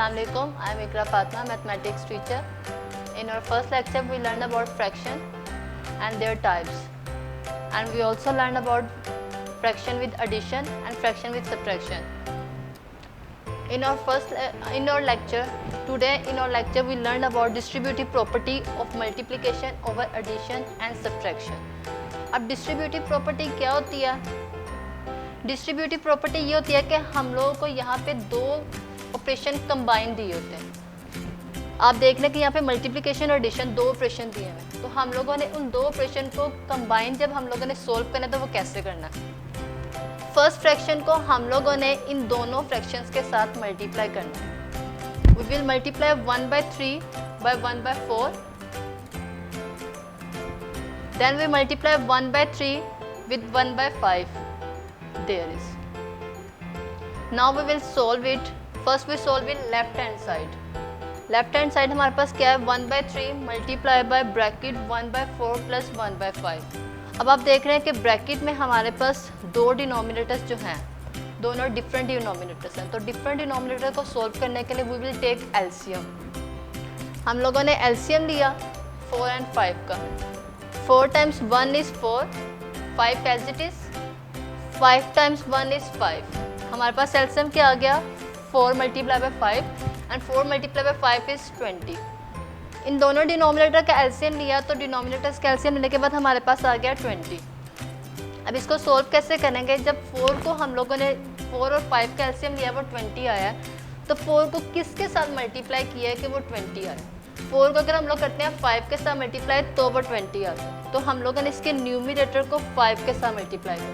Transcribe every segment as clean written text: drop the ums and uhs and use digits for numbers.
Assalamualaikum. I am Ikra Fatma, mathematics teacher. In our first lecture, we learned about fraction and their types, and we also learned about fraction with addition and fraction with subtraction. In our lecture today, we learned about distributive property of multiplication over addition and subtraction. अब distributive property क्या होती है? Distributive property ये होती है कि हम लोगों को यहाँ पे दो ऑपरेशन कंबाइन दिए होते हैं। आप देख लें कि यहाँ पे मल्टीप्लिकेशन और एडिशन दो ऑपरेशन दिए हैं, तो हम लोगों ने उन दो ऑपरेशन को कंबाइन जब हम लोगों ने सोल्व करना है तो वो कैसे करना है। फर्स्ट फ्रैक्शन को हम लोगों ने इन दोनों फ्रैक्शंस के साथ मल्टीप्लाई करना है। We will multiply 1/3 by 1/4, then we multiply 1/3 with 1/5. There is. Now we will solve it. First we solve it left hand side. Left hand side हमारे पास क्या है 1/3 मल्टीप्लाई बाय ब्रैकेट 1/4 प्लस 1/5. अब आप देख रहे हैं कि ब्रैकेट में हमारे पास दो डिनोमिनेटर्स जो हैं दोनों डिफरेंट डिनोमिनेटर्स हैं, तो डिफरेंट डिनोमिनेटर को सोल्व करने के लिए वी विल टेक एलसीएम. हम लोगों ने एलसीएम लिया 4 and 5 का. 4 times 1 is 4, 5 as it is, 5 times 1 is 5. हमारे पास एलसीएम क्या आ गया 4 multiply by 5 and 4 multiply by 5 is 20. इन दोनों डिनोमिनेटर का एलसीएम लिया तो डिनोमिनेटर्स का एलसीएम लेने के बाद हमारे पास आ गया 20. अब इसको सोल्व कैसे करेंगे? जब 4 को हम लोगों ने 4 और 5 का एलसीएम लिया वो 20 आया, तो 4 को किसके साथ मल्टीप्लाई किया है कि वो 20 आया? 4 को अगर हम लोग करते हैं 5 के साथ मल्टीप्लाई तो वो 20 आता. तो हम लोगों ने इसके न्यूमिनेटर को 5 के साथ मल्टीप्लाई किया.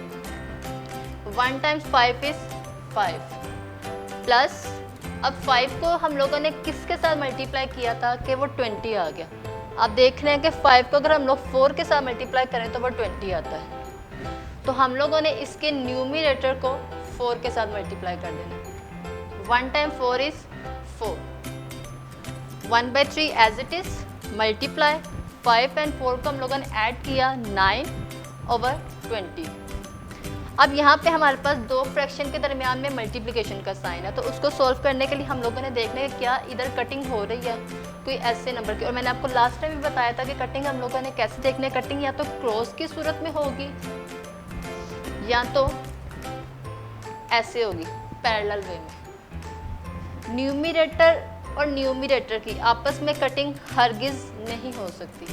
1 times 5 is 5 प्लस अब 5 को हम लोगों ने किसके साथ मल्टीप्लाई किया था कि वो 20 आ गया. आप देख रहे हैं कि 5 को अगर हम लोग 4 के साथ मल्टीप्लाई करें तो वो 20 आता है. तो हम लोगों ने इसके न्यूमिनेटर को 4 के साथ मल्टीप्लाई कर देना. 1 times 4 is 4. 1/3 as it is multiply 5 and 4 को हम लोगों ने ऐड किया 9/20. अब यहाँ पे हमारे पास दो फ्रैक्शन के दरमियान में मल्टीप्लिकेशन का साइन है, तो उसको सॉल्व करने के लिए हम लोगों ने देखना है क्या इधर कटिंग हो रही है कोई ऐसे नंबर की. और मैंने आपको लास्ट टाइम भी बताया था कि कटिंग हम लोगों ने कैसे देखनी है. कटिंग या तो क्रॉस की सूरत में होगी या तो ऐसे होगी पैरेलल वे में. न्यूमिनेटर और न्यूमिनेटर की आपस में कटिंग हरगिज़ नहीं हो सकती.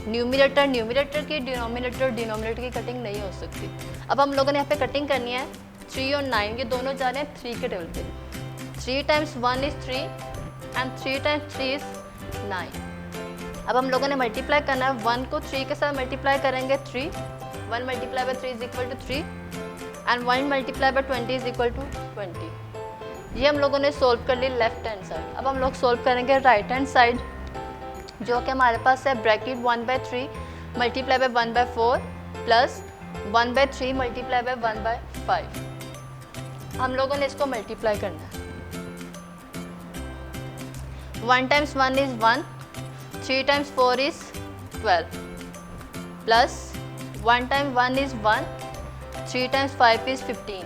न्यूमिनेटर की डिनोमिनेटर की कटिंग नहीं हो सकती. अब हम लोगों ने यहाँ पे कटिंग करनी है 3 और 9, ये दोनों जा रहे हैं 3 के टेबल पे. 3 times 1 is 3 and 3 times 3 is 9. अब हम लोगों ने मल्टीप्लाई करना है. 1 को 3 के साथ मल्टीप्लाई करेंगे 3, 1 multiply by 3 is equal to 3 and 1 multiply by 20 is equal to 20. ये हम लोगों ने सोल्व कर ली लेफ्ट हैंड साइड. अब हम लोग सोल्व करेंगे राइट हैंड साइड, जो कि हमारे पास है bracket 1/3 multiply by 1/4 plus 1/3 multiply by 1/5. हम लोगों ने इसको मल्टीप्लाई करना है. 1 times 1 is 1, 3 times 4 is 12 plus 1 times 1 is 1, 3 times 5 is 15.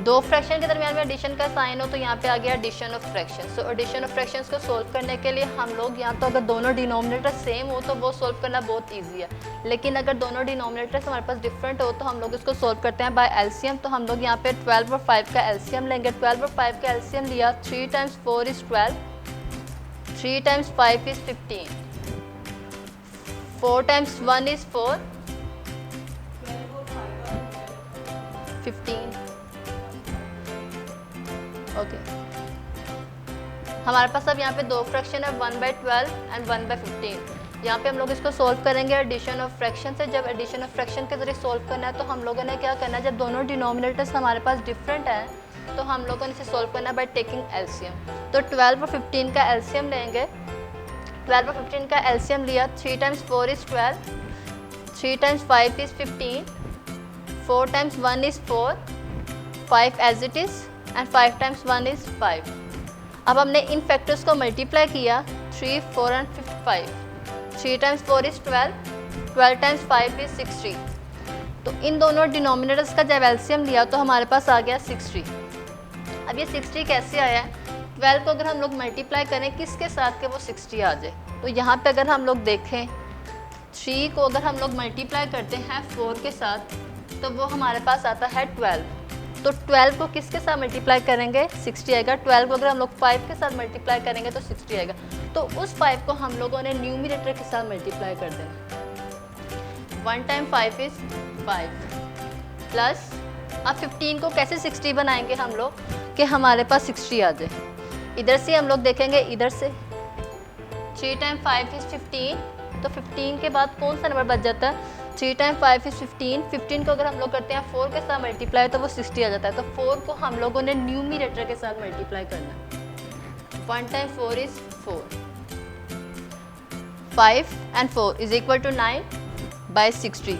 दो फ्रैक्शन के दरमियान में एडिशन का साइन हो तो यहाँ पे आ गया addition of fraction. So addition of fractions को सोल्व करने के लिए हम लोग यहाँ तो अगर दोनों डिनोमिनेटर सेम हो तो वो सोल्व करना बहुत इजी है, लेकिन अगर दोनों डिनोमिनेटर्स हमारे पास डिफरेंट हो तो हम लोग इसको सोल्व करते हैं बाय एलसीएम. तो हम लोग यहाँ पे 12 और 5 का एलसीएम लेंगे. 12 और 5 का एलसीएम लिया 3 times 4 is 12, 3 times 5 is 15, 4 times 1 is 4, 15. Okay हमारे पास अब यहाँ पे दो फ्रैक्शन है 1/12 एंड 1/15. यहाँ पे हम लोग इसको सोल्व करेंगे एडिशन ऑफ फ्रैक्शन से. जब एडिशन ऑफ फ्रैक्शन के जरिए सोल्व करना है तो हम लोगों ने क्या करना है, जब दोनों डिनोमिनेटर्स हमारे पास डिफरेंट हैं तो हम लोगों ने इसे सोल्व करना है बाय टेकिंग एलसीएम. तो 12 और 15 का एलसीएम लेंगे. 12 और 15 का एलसीएम लिया 3 times 4 is 12, 3 times 5 is 15, 4 times 1 is 4, 5 as it is and 5 times 1 is 5. अब हमने इन फैक्टर्स को मल्टीप्लाई किया 3, 4 and 5. 3 times 4 is 12, 12 times 5 is 60. तो इन दोनों डिनोमिनेटर्स का जब एलसीएम लिया तो हमारे पास आ गया 60. अब ये 60 कैसे आया है? 12 को अगर हम लोग मल्टीप्लाई करें किसके साथ के वो 60 आ जाए, तो यहाँ पे अगर हम लोग देखें 3 को अगर हम लोग मल्टीप्लाई करते हैं 4 के साथ तो वो हमारे पास आता है 12। तो 12 को किसके साथ मल्टीप्लाई करेंगे 60 आएगा। 12 को अगर हम लोग 5 के साथ मल्टीप्लाई करेंगे तो 60 आएगा। तो उस 5 को हम लोगों ने न्यूमरेटर के साथ मल्टीप्लाई कर देना। 1 टाइम 5 इज 5 प्लस, अब 15 को कैसे 60 बनाएंगे हम लोग कि हमारे पास 60 आ जाए। इधर से हम लोग देखेंगे, इधर से 3 टाइम 5 इज 15, तो 15 के बाद कौन सा नंबर बच जाता है 3 टाइम 5 इज 15। 15 को अगर हम लोग करते हैं 4 के साथ मल्टीप्लाई तो वो 60 आ जाता है। तो 4 को हम लोगों ने न्यूमरेटर के साथ मल्टीप्लाई करना है। 1 time 4 is 4, 5 and 4 is equal to 9 by 60।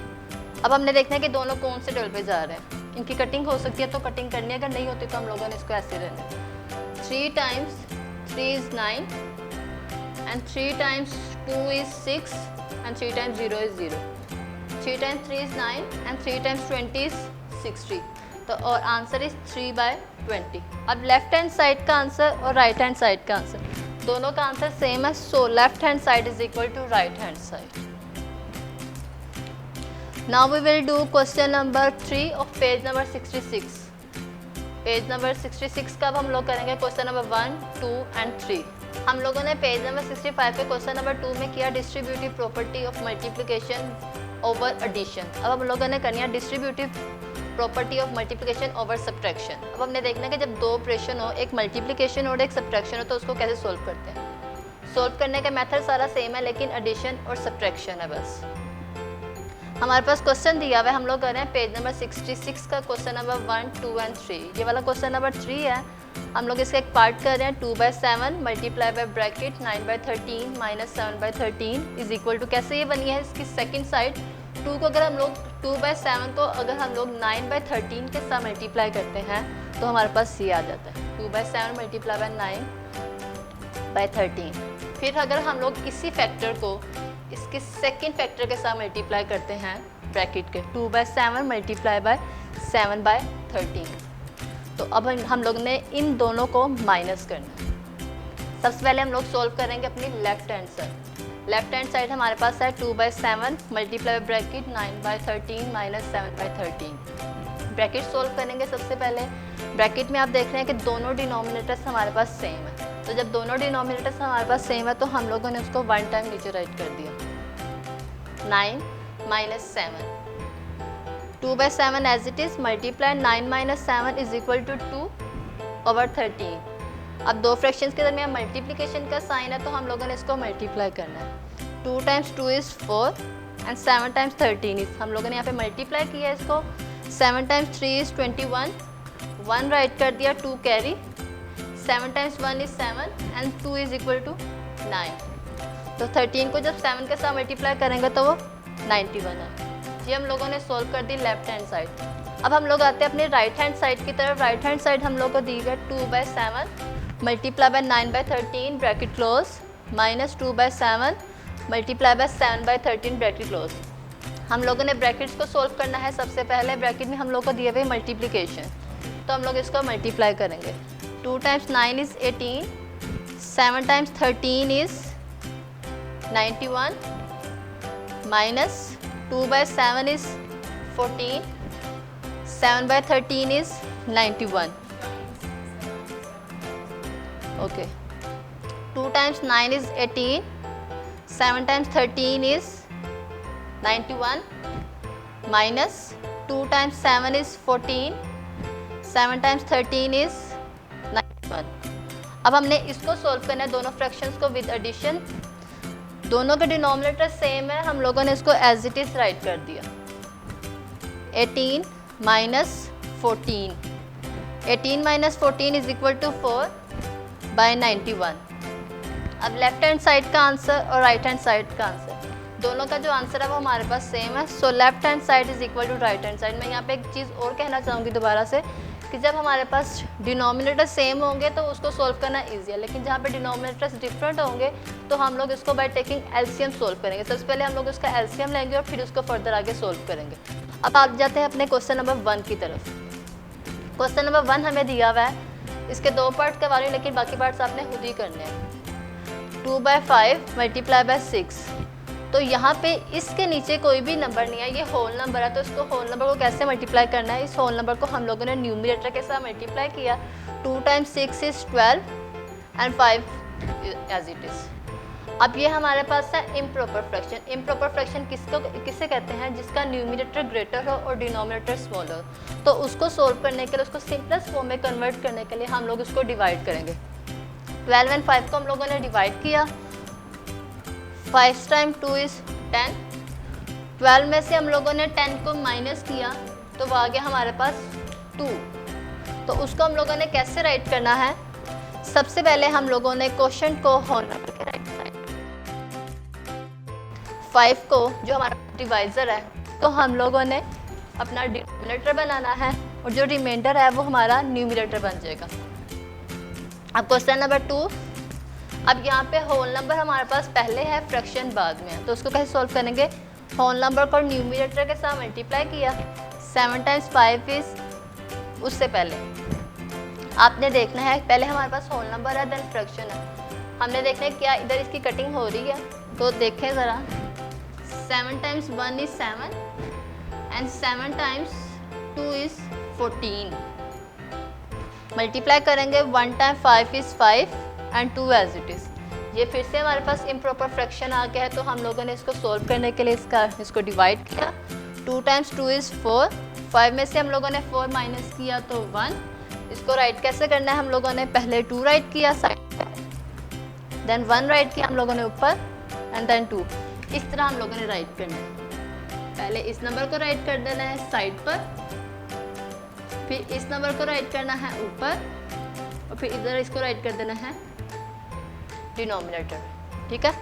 अब हमने देखना है कि दोनों कौन से टेबल पे जा रहे हैं। इनकी कटिंग हो सकती है तो कटिंग करनी है, अगर नहीं होती तो हम लोगों ने इसको ऐसे रहना। 3 times 3 is 9 and 3 times 2 is 6 and 3 times 0 is 0। 3 times 3 is 9 and 3 times 20 is 60। तो और आंसर इज 3 बाय 20। अब लेफ्ट हैंड साइड का आंसर और राइट हैंड साइड का आंसर दोनों का आंसर सेम है। So left hand side is equal to right hand side. Now we will do question number 3 of page number 66. Page number 66 का अब हम लोग करेंगे क्वेश्चन नंबर 1, 2 एंड 3। हम लोगों ने पेज नंबर 65 पे क्वेश्चन नंबर 2 में किया distributive property of multiplication over addition. अब हम लोगों ने करनी है distributive property of multiplication over subtraction. अब हमने देखना है कि जब दो ऑपरेशन हो, एक मल्टीप्लिकेशन और एक सब्ट्रैक्शन हो, तो उसको कैसे सोल्व करते हैं। सोल्व करने का मेथड सारा सेम है लेकिन एडिशन और सब्ट्रैक्शन है बस। हमारे पास क्वेश्चन दिया हुआ है, हम लोग कर रहे हैं पेज नंबर 66 का क्वेश्चन नंबर 1, 2 एंड 3। ये वाला क्वेश्चन नंबर 3 है। हम लोग इसका एक पार्ट कर रहे हैं 2/7 multiply by bracket 9/13 minus 7/13 is equal to, कैसे ये बनी है इसकी सेकंड साइड 2 को अगर हम लोग 2/7 को अगर हम लोग 9/13 के साथ मल्टीप्लाई करते हैं तो हमारे पास ये आ जाता है 2/7 मल्टीप्लाई बाय 9/13। फिर अगर हम लोग इसी फैक्टर को इसके सेकंड फैक्टर के साथ मल्टीप्लाई करते हैं ब्रैकेट के 2/7 मल्टीप्लाई बाय 7/13। तो अब हम लोग ने इन दोनों को माइनस करना है। सबसे पहले हम लोग सोल्व करेंगे अपनी left hand side. Left hand side हमारे पास है 2/7 multiply by bracket 9/13 minus 7/13। Bracket solve करेंगे सबसे पहले। ब्रैकेट में आप देख रहे हैं कि दोनों डिनोमिनेटर्स हमारे पास सेम है। तो जब दोनों डिनोमिनेटर्स हमारे पास सेम है तो हम लोगों ने उसको 1 टाइम नीचे राइट कर दिया। 9 minus 7, 2/7 as it is multiply 9 minus 7 is equal to 2/13। अब दो फ्रैक्शंस के दरमियान मल्टीप्लिकेशन का साइन है तो हम लोगों ने इसको मल्टीप्लाई करना है। 2 times 2 is 4 and 7 times 13 is, हम लोगों ने यहाँ पे मल्टीप्लाई किया है इसको। 7 टाइम्स 3 इज 21, 1 राइट कर दिया, 2 carry, 7 times 1 is 7 and 2 is equal to 9। तो 13 को जब 7 के साथ मल्टीप्लाई करेंगे तो वो 91 है। ये हम लोगों ने सोल्व कर दी लेफ्ट हैंड साइड। अब हम लोग आते हैं अपने राइट हैंड साइड की तरफ। राइट हैंड साइड हम लोग को दी गई 2/7 multiply bye 9/13 bracket close minus 2/7 multiply bye 7/13 bracket close. हम लोगों ने ब्रैकेट्स को सोल्व करना है। सबसे पहले ब्रैकेट में हम लोग को दिए हुए मल्टीप्लिकेशन, तो हम लोग इसको मल्टीप्लाई करेंगे। 2 times 9 is 18, 7 times 13 is 91 minus 2/7 is 14, 7/13 is 91. Okay. 2 times 9 is 18, 7 times 13 is 91 minus 2 times 7 is 14, 7 times 13 is 91. अब हमने इसको सोल्व करना है दोनों फ्रैक्शंस को विद एडिशन। दोनों के डिनोमिनेटर सेम है, हम लोगों ने इसको एज इट इज राइट कर दिया। 18 minus 14, 18 minus 14 is equal to 4/91। अब लेफ्ट हैंड साइड का आंसर और राइट हैंड साइड का आंसर दोनों का जो आंसर है वो हमारे पास सेम है। So left hand side is equal to right hand side. मैं यहाँ पे एक चीज़ और कहना चाहूँगी दोबारा से कि जब हमारे पास डिनोमिनेटर सेम होंगे तो उसको सोल्व करना ईजी है, लेकिन जहाँ पे डिनोमिनेटर्स डिफरेंट होंगे तो हम लोग इसको बाय टेकिंग एलसीएम सोल्व करेंगे। सबसे पहले हम लोग इसका एलसीएम लेंगे और फिर उसको फर्दर आगे सोल्व करेंगे। अब आप जाते हैं अपने क्वेश्चन नंबर 1 की तरफ। क्वेश्चन नंबर 1 हमें दिया हुआ है इसके 2 पार्ट करवा रही हूँ, लेकिन बाकी पार्ट्स आपने खुद ही करने हैं। 2/5 मल्टीप्लाई बाय 6। तो यहाँ पे इसके नीचे कोई भी नंबर नहीं है, ये होल नंबर है, तो इसको होल नंबर को कैसे मल्टीप्लाई करना है? इस होल नंबर को हम लोगों ने न्यूमरेटर के साथ मल्टीप्लाई किया। 2 × 6 = 12 एंड 5 एज इट इज़। अब ये हमारे पास है इम्प्रॉपर फ्रैक्शन। इम्प्रॉपर फ्रैक्शन किसे कहते हैं? जिसका न्यूमरेटर ग्रेटर हो और डिनोमिनेटर स्मॉल हो। तो उसको सोल्व करने के लिए, उसको सिंपलेस्ट फॉर्म में कन्वर्ट करने के लिए हम लोग उसको डिवाइड करेंगे। 12 एंड 5 को हम लोगों ने डिवाइड किया। 5 × 2 = 10। 12 में से हम लोगों ने 10 को माइनस किया तो वो आ गया हमारे पास 2। तो उसको हम लोगों ने कैसे राइट करना है? सबसे पहले हम लोगों ने क्वोशंट को होल नंबर के राइट साइड, 5 को जो हमारा डिवाइज़र है, तो हम लोगों ने अपना डिनोमिनेटर बनाना है और जो रिमाइंडर है वो हमारा न्यूमरेटर बन जाएगा। अब क्वेश्चन नंबर 2। अब यहाँ पे होल नंबर हमारे पास पहले है, फ्रैक्शन बाद में है, तो उसको कैसे सॉल्व करेंगे? होल नंबर को न्यूमरेटर के साथ मल्टीप्लाई किया। 7 × 5 = उससे पहले आपने देखना है, पहले हमारे पास होल नंबर है, देन फ्रैक्शन है। हमने देखना है क्या इधर इसकी कटिंग हो रही है, तो देखें ज़रा। 7 × 1 = 7 एंड 7 × 2 = 14। मल्टीप्लाई करेंगे। 1 × 5 = 5 एंड 2 एज इट इज़। ये फिर से हमारे पास इम्प्रॉपर फ्रैक्शन आ गया है, तो हम लोगों ने इसको सोल्व करने के लिए इसको डिवाइड किया। 2 × 2 = 4। 5 में से हम लोगों ने 4 माइनस किया तो 1। इसको राइट कैसे करना है? हम लोगों ने पहले 2 राइट किया साइड पर, देन 1 राइट किया हम लोगों ने ऊपर, एंड देन 2। इस तरह हम लोगों ने राइट करना है। पहले इस नंबर को राइट कर देना है साइड पर, फिर इस नंबर को राइट करना है ऊपर, और फिर इधर इसको राइट कर देना है डिनोमिनेटर। ठीक है।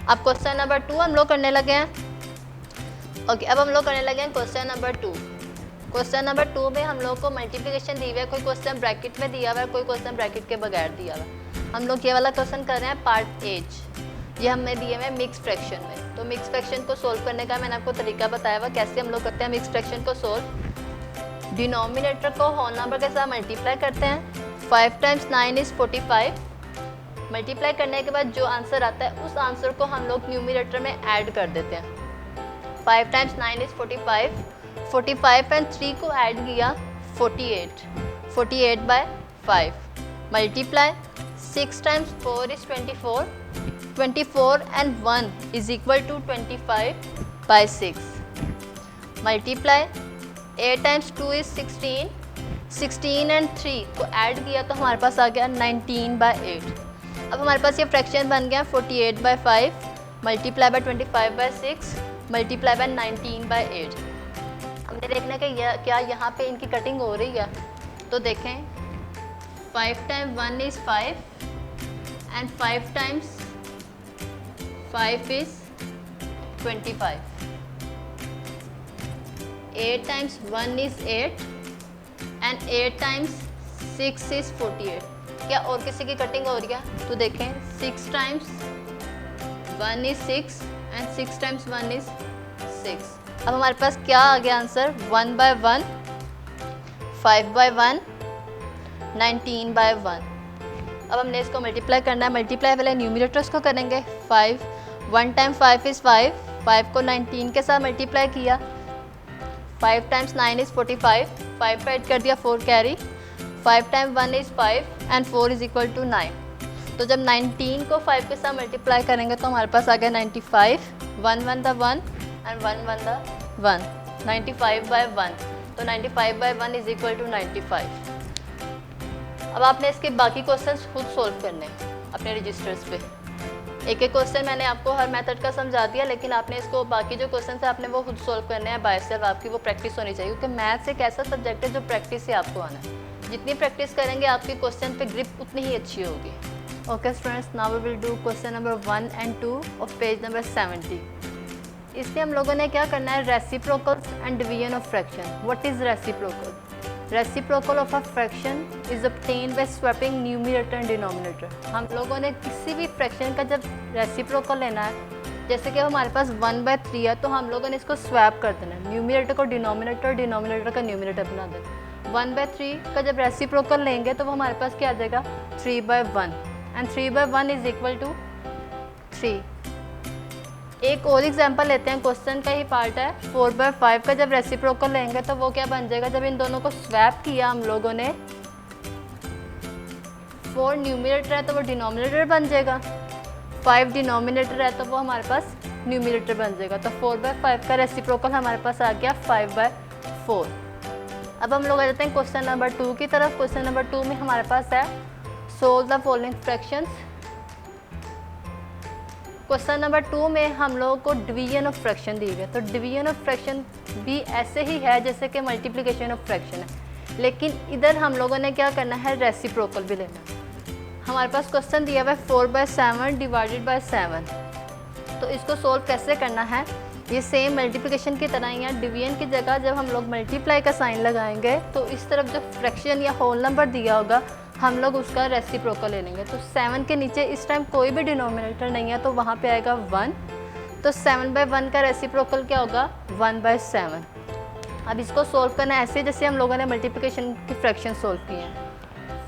अब क्वेश्चन नंबर 2 हम लोग करने लगे हैं। ओके, अब हम लोग करने लगे हैं क्वेश्चन नंबर 2। क्वेश्चन नंबर 2 में हम लोग को मल्टीप्लिकेशन दी हुई है, कोई क्वेश्चन ब्रैकेट में दिया हुआ है, कोई क्वेश्चन ब्रैकेट के बगैर दिया हुआ है। हम लोग ये वाला क्वेश्चन कर रहे हैं पार्ट एज। ये हमें दिए हुए मिक्स फ्रैक्शन में। तो मिक्स फ्रैक्शन को सोल्व करने का मैंने आपको तरीका बताया हुआ, कैसे हम लोग करते हैं मिक्स फ्रैक्शन को सोल्व। डिनोमिनेटर को होल नंबर के साथ मल्टीप्लाई करते हैं। 5 × 9 = 45। मल्टीप्लाई करने के बाद जो आंसर आता है उस आंसर को हम लोग न्यूमरेटर में ऐड कर देते हैं। 5 × 9 = 45। 45 एंड 3 को ऐड किया 48। 48/5 मल्टीप्लाई 6 × 4 = 24। 24 and 1 = 25/6 multiply 8 × 2 = 16। 16 एंड 3 को ऐड किया तो हमारे पास आ गया 19/8। अब हमारे पास ये फ्रैक्शन बन गया 48/5 मल्टीप्लाई बाय 25/6 मल्टीप्लाई बाय 19/8। हमने देखना है कि क्या यहाँ पे इनकी कटिंग हो रही है, तो देखें 5 × 1 = 5 एंड 5 × 5 = 25। 8 × 1 = 8 एंड 8 × 6 = 48। क्या और किसी की कटिंग हो रही है? तो देखें 6 × 1 = 6 एंड 6 × 1 = 6। अब हमारे पास क्या आ गया आंसर? 1/1, 5/1, 19/1। अब हमने इसको मल्टीप्लाई करना है। मल्टीप्लाई वाले न्यूमरेटर्स को करेंगे। 5 1 × 5 = 5। 5 को 19 के साथ मल्टीप्लाई किया। 5 × 9 = 45। 5 पे ऐड कर दिया 4 कैरी। 5 × 1 = 5 एंड 4 = 9। तो जब 19 को 5 के साथ मल्टीप्लाई करेंगे तो हमारे पास आ गया 95। 1 1 द 1 एंड 1 1 द 1, 95/1। तो 95/1 = 95। अब आपने इसके बाकी क्वेश्चंस खुद सोल्व करने हैं अपने रजिस्टर्स पे। एक एक क्वेश्चन मैंने आपको हर मेथड का समझा दिया, लेकिन आपने इसको बाकी जो क्वेश्चन है आपने वो खुद सोल्व करने हैं बाय सेल्फ। आपकी वो प्रैक्टिस होनी चाहिए, क्योंकि मैथ्स एक ऐसा सब्जेक्ट है जो प्रैक्टिस से आपको आना है। जितनी प्रैक्टिस करेंगे आपकी क्वेश्चन पे ग्रिप उतनी ही अच्छी होगी। Okay students, now we will do question number 1 and 2 of page number 70। इसमें हम लोगों ने क्या करना है? Reciprocals and division of fraction. What is reciprocal? Reciprocal of a fraction is obtained by swapping numerator and denominator. हम लोगों ने किसी भी फ्रैक्शन का जब रेसिप्रोकल लेना है, जैसे कि हमारे पास 1/3 है, तो हम लोगों ने इसको स्वैप कर देना है। न्यूमरेटर को डिनोमिनेटर, डिनोमिनेटर का न्यूमरेटर बना देना। 1/3 का जब रेसिप्रोकल लेंगे तो वो हमारे पास क्या आ जाएगा 3/1 एंड 3/1 इज इक्वल टू 3। एक और एग्जांपल लेते हैं, क्वेश्चन का ही पार्ट है। 4/5 का जब रेसिप्रोकल लेंगे तो वो क्या बन जाएगा, जब इन दोनों को स्वैप किया हम लोगों ने, 4 न्यूमरेटर है तो वो डिनोमिनेटर बन जाएगा, 5 डिनोमिनेटर है तो वो हमारे पास न्यूमरेटर बन जाएगा। तो 4/5 का रेसिप्रोकल हमारे पास आ गया 5/4। अब हम लोग आ जाते हैं क्वेश्चन नंबर 2 की तरफ। क्वेश्चन नंबर 2 में हमारे पास है solve the following fractions. Question number 2 में हम लोगों को डिवीजन ऑफ फ्रैक्शन दी गई, तो डिवीजन ऑफ फ्रैक्शन भी ऐसे ही है जैसे कि मल्टीप्लिकेशन ऑफ फ्रैक्शन है, लेकिन इधर हम लोगों ने क्या करना है, रेसिप्रोकल भी लेना है। हमारे पास क्वेश्चन दिया हुआ है 4/7 डिवाइडेड बाय 7, तो इसको सोल्व कैसे करना है, ये सेम मल्टीप्लिकेशन की तरह ही है। डिवीजन की जगह जब हम लोग मल्टीप्लाई का साइन लगाएंगे तो इस तरफ जो फ्रैक्शन या होल नंबर दिया होगा हम लोग उसका रेसिप्रोकल ले लेंगे। तो 7 के नीचे इस टाइम कोई भी डिनोमिनेटर नहीं है तो वहाँ पे आएगा 1, तो 7/1 का रेसिप्रोकल क्या होगा 1/7। अब इसको सोल्व करना है ऐसे जैसे हम लोगों ने मल्टीप्लिकेशन की फ्रैक्शन सोल्व किए हैं।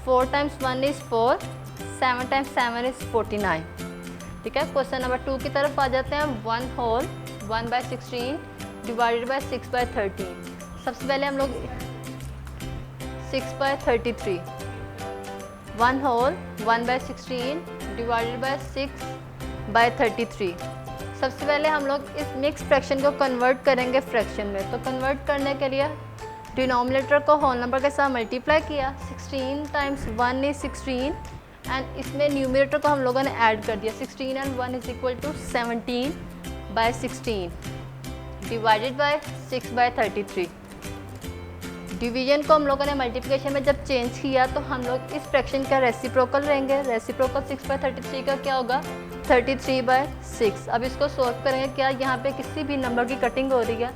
4 × 1 इज़ 4, 7 × 7 इज़ 49। ठीक है, क्वेश्चन नंबर 2 की तरफ आ जाते हैं। 1 होल 1/16 डिवाइडेड बाय 6/13। सबसे पहले हम लोग 6/33, 1 होल 1/16 डिवाइडेड बाय 6/33। सबसे पहले हम लोग इस मिक्स फ्रैक्शन को कन्वर्ट करेंगे फ्रैक्शन में, तो कन्वर्ट करने के लिए डिनोमिनेटर को होल नंबर के साथ मल्टीप्लाई किया, 16 × 1 इज 16 एंड इसमें न्यूमरेटर को हम लोगों ने ऐड कर दिया, 16 and 1 is equal to 17/16 divided by 6/33। Division को हम लोगों ने मल्टीप्लिकेशन में जब चेंज किया तो हम लोग इस फ्रैक्शन का रेसिप्रोकल लेंगे। रेसिप्रोकल 6/33 का क्या होगा 33/6। अब इसको सोल्व करेंगे, क्या यहाँ पे किसी भी नंबर की कटिंग हो रही है,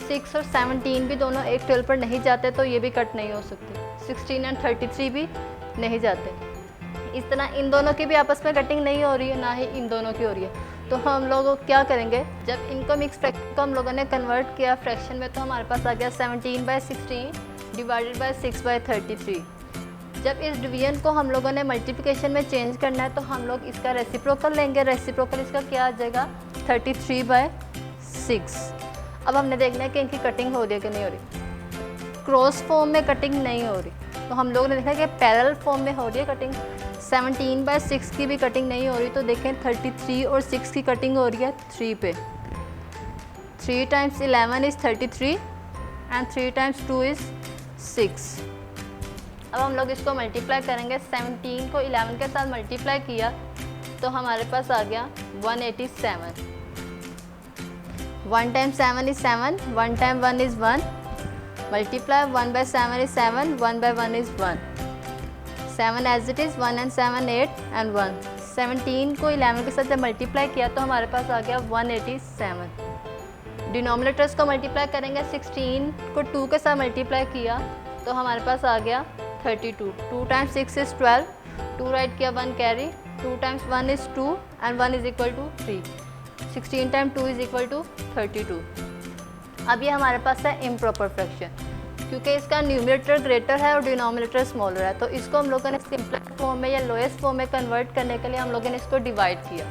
6 और 17 भी दोनों एक टेबल पर नहीं जाते तो ये भी कट नहीं हो सकती, 16 and 33 भी नहीं जाते। इस तरह इन दोनों की भी आपस में कटिंग नहीं हो रही है, ना ही इन दोनों की हो रही है। तो हम लोग क्या करेंगे, जब इनको मिक्स फ्रैक्शन को हम लोगों ने कन्वर्ट किया फ्रैक्शन में तो हमारे पास आ गया 17/16 डिवाइडेड बाय 6/33। जब इस डिवीजन को हम लोगों ने मल्टीप्लिकेशन में चेंज करना है तो हम लोग इसका रेसिप्रोकल लेंगे। रेसिप्रोकल इसका क्या आ जाएगा 33/6। अब हमने देखना है कि इनकी कटिंग हो रही है कि नहीं हो रही। क्रॉस फॉर्म में कटिंग नहीं हो रही, तो हम लोगों ने देखा कि पैरेलल फॉर्म में हो रही है कटिंग। 17/6 की भी कटिंग नहीं हो रही, तो देखें 33 और 6 की कटिंग हो रही है 3 पे। 3 × 11 इज़ 33 एंड 3 × 2 इज़ 6। अब हम लोग इसको मल्टीप्लाई करेंगे, 17 को 11 के साथ मल्टीप्लाई किया तो हमारे पास आ गया 187। 1 × 7 is 7, 1 × 1 is 1, multiply 1/7 is 7, 1/1 is 1, 7 as it is, 1 and 7 8 and 1। 17 को 11 के साथ जब मल्टीप्लाई किया तो हमारे पास आ गया 187। डिनोमिनेटर्स को मल्टीप्लाई करेंगे, 16 को 2 के साथ मल्टीप्लाई किया तो हमारे पास आ गया 32। 2 × 6 इज़ 12, 2 राइट किया 1 carry, 2 × 1 is 2 and 1 is equal to 3, 16 × 2 is equal to 32। अब ये हमारे पास है इम्प्रॉपर फ्रैक्शन, क्योंकि इसका न्यूमरेटर ग्रेटर है और डिनोमिनेटर स्मॉलर है, तो इसको हम लोगों ने सिंपलेस्ट फॉर्म में या लोएस्ट फॉर्म में कन्वर्ट करने के लिए हम लोगों ने इसको डिवाइड किया।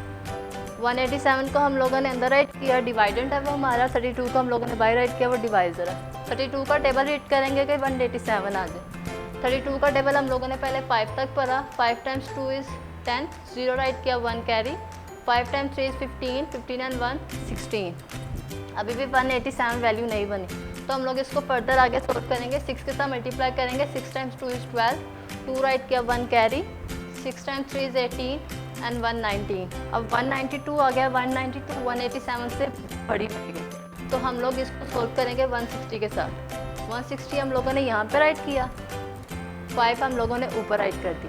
187 को हम लोगों ने अंदर राइट किया, डिवाइडेंट है वो हमारा, 32 को हम लोगों ने बाई राइट किया, वो डिवाइजर है। 32 का टेबल रीड करेंगे कि 187 आ जाए। 32 का टेबल हम लोगों ने पहले 5 तक पढ़ा, 5 × 2 इज़ 10, 0 राइट किया 1 कैरी, 5 × 3 इज़ 15, 15 and 1 16। अभी भी 187 वैल्यू नहीं बनी, तो हम लोग इसको फर्दर आगे सोल्व करेंगे। 6 के साथ मल्टीप्लाई करेंगे, 6 × 2 इज़ 12, 2 राइट किया 1 कैरी, 6 × 3 इज़ 18 and 1 19। अब 192 आ गया, 192 187 से बड़ी हो गई, तो हम लोग इसको सोल्व करेंगे 160 के साथ। 160 हम लोगों ने यहाँ पे राइट किया, 5 हम लोगों ने ऊपर राइट कर दी।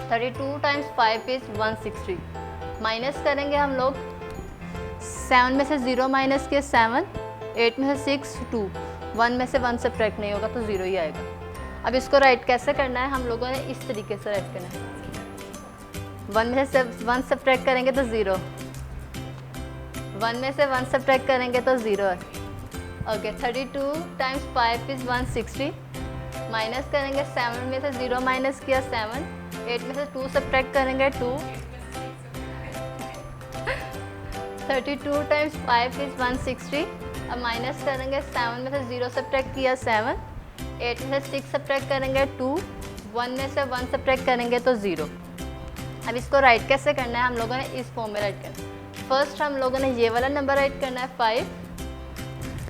32 × 5 इज़ 160। माइनस करेंगे हम लोग, 7 में से 0 माइनस किया 7, 8 में से 6 2, 1 में से 1 सब्ट्रैक्ट नहीं होगा तो 0 ही आएगा। अब इसको राइट कैसे करना है, हम लोगों ने इस तरीके से राइट करना है। 1 में से 1 सब्ट्रैक्ट करेंगे तो 0, 1 में से 1 सब्ट्रैक्ट करेंगे तो 0 है। ओके, 32 × 5 इज़ 160, माइनस करेंगे 7 में से 0 माइनस किया 7, 8 में से 2 सब्ट्रैक्ट करेंगे 2, 32 टाइम्स 5 इज़ 160। अब माइनस करेंगे 7 में से 0 सब्ट्रैक्ट किया 7, 8 में से 6 सब्ट्रैक्ट करेंगे 2, 1 में से 1 सब्ट्रैक्ट करेंगे तो 0। अब इसको राइट कैसे करना है, हम लोगों ने इस फॉर्म में राइट करना है। फर्स्ट हम लोगों ने ये वाला नंबर राइट करना है 5,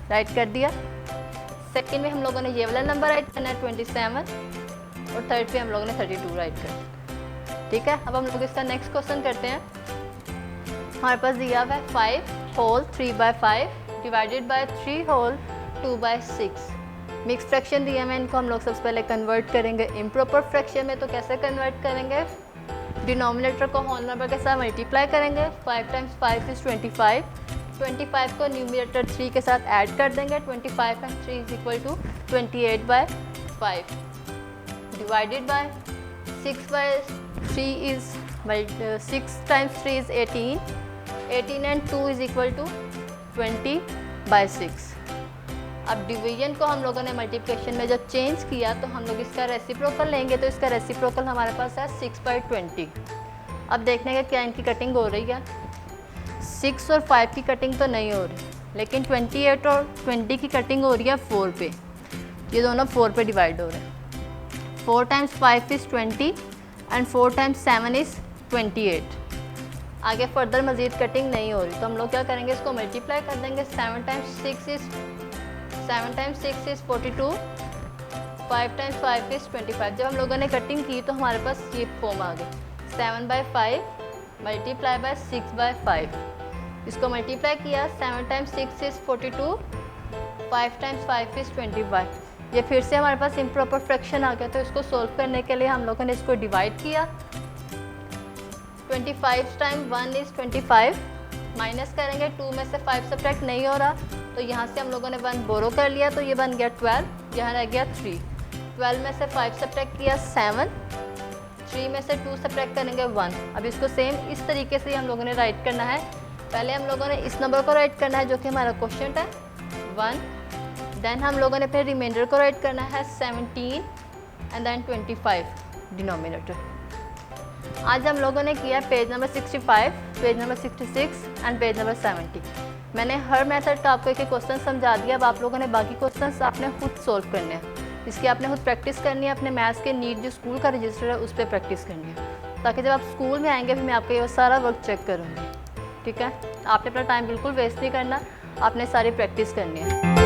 राइट कर दिया। सेकंड में हम लोगों ने ये वाला नंबर राइट करना है 27, और थर्ड पे हम लोगों ने 32 राइट करना। ठीक है, अब हम लोग इसका नेक्स्ट क्वेश्चन करते हैं। हमारे पास दिया हुआ है 5 whole 3/5 divided by 3 whole 2/6। Mix fraction दिया है, इनको हम लोग सबसे पहले कन्वर्ट करेंगे इम्प्रॉपर फ्रैक्शन में। तो कैसे कन्वर्ट करेंगे, डिनोमिनेटर को होल नंबर के साथ मल्टीप्लाई करेंगे। 5 टाइम्स 5 इज़ 25, 25 को न्यूमरेटर 3 के साथ ऐड कर देंगे। 25 and 3 is equal to 28/5 divided by 6/3 is 6 times 3 is 18, 18 and 2 is equal to 20/6। अब डिवीजन को हम लोगों ने मल्टीप्लिकेशन में जब चेंज किया तो हम लोग इसका रेसिप्रोकल लेंगे, तो इसका रेसिप्रोकल हमारे पास है 6/20। अब देखने का क्या इनकी कटिंग हो रही है, 6 और 5 की कटिंग तो नहीं हो रही, लेकिन 28 और 20 की कटिंग हो रही है 4 पे। ये दोनों 4 पे डिवाइड हो रहे हैं। 4 times 5 is 20 and 4 times 7 is 28। आगे फर्दर मज़ीद कटिंग नहीं हो रही, तो हम लोग क्या करेंगे, इसको मल्टीप्लाई कर देंगे। 7 टाइम्स 6 इज़ 42, 5 टाइम्स 5 इज़ 25। जब हम लोगों ने कटिंग की तो हमारे पास ये फॉर्म आ गई, 7/5 मल्टीप्लाई बाय 6/5। इसको मल्टीप्लाई किया, 7 टाइम्स 6 इज़ 42, 5 टाइम्स 5 इज़ 25। ये फिर से हमारे पास इम्प्रॉपर फ्रैक्शन आ गया, तो इसको सोल्व करने के लिए हम लोगों ने इसको डिवाइड किया। 25 टाइम 1 इज़ 25, माइनस करेंगे 2 में से 5 सब्ट्रैक्ट नहीं हो रहा, तो यहाँ से हम लोगों ने 1 बोरो कर लिया, तो ये बन गया 12, यहाँ रह गया 3। 12 में से 5 सब्ट्रैक्ट किया 7, 3 में से 2 सब्ट्रैक्ट करेंगे 1। अब इसको सेम इस तरीके से हम लोगों ने राइट करना है। पहले हम लोगों ने इस नंबर को राइट करना है जो कि हमारा क्वेश्चन है 1, देन हम लोगों ने फिर रिमाइंडर को राइट करना है 17 एंड देन 25 डिनोमिनेटर। आज हम लोगों ने किया page number 65, page number 66 and page number 70। मैंने हर मेथड का आपको एक क्वेश्चन समझा दिया। अब आप लोगों ने बाकी क्वेश्चंस आपने खुद सोल्व करने हैं, इसकी आपने खुद प्रैक्टिस करनी है। अपने मैथ्स के नीट जो स्कूल का रजिस्टर है उस पर प्रैक्टिस करनी है, ताकि जब आप स्कूल में आएंगे फिर मैं आपका ये सारा वर्क चेक करूँगी। ठीक है, आपने अपना टाइम बिल्कुल वेस्ट नहीं करना, आपने सारी प्रैक्टिस करनी है।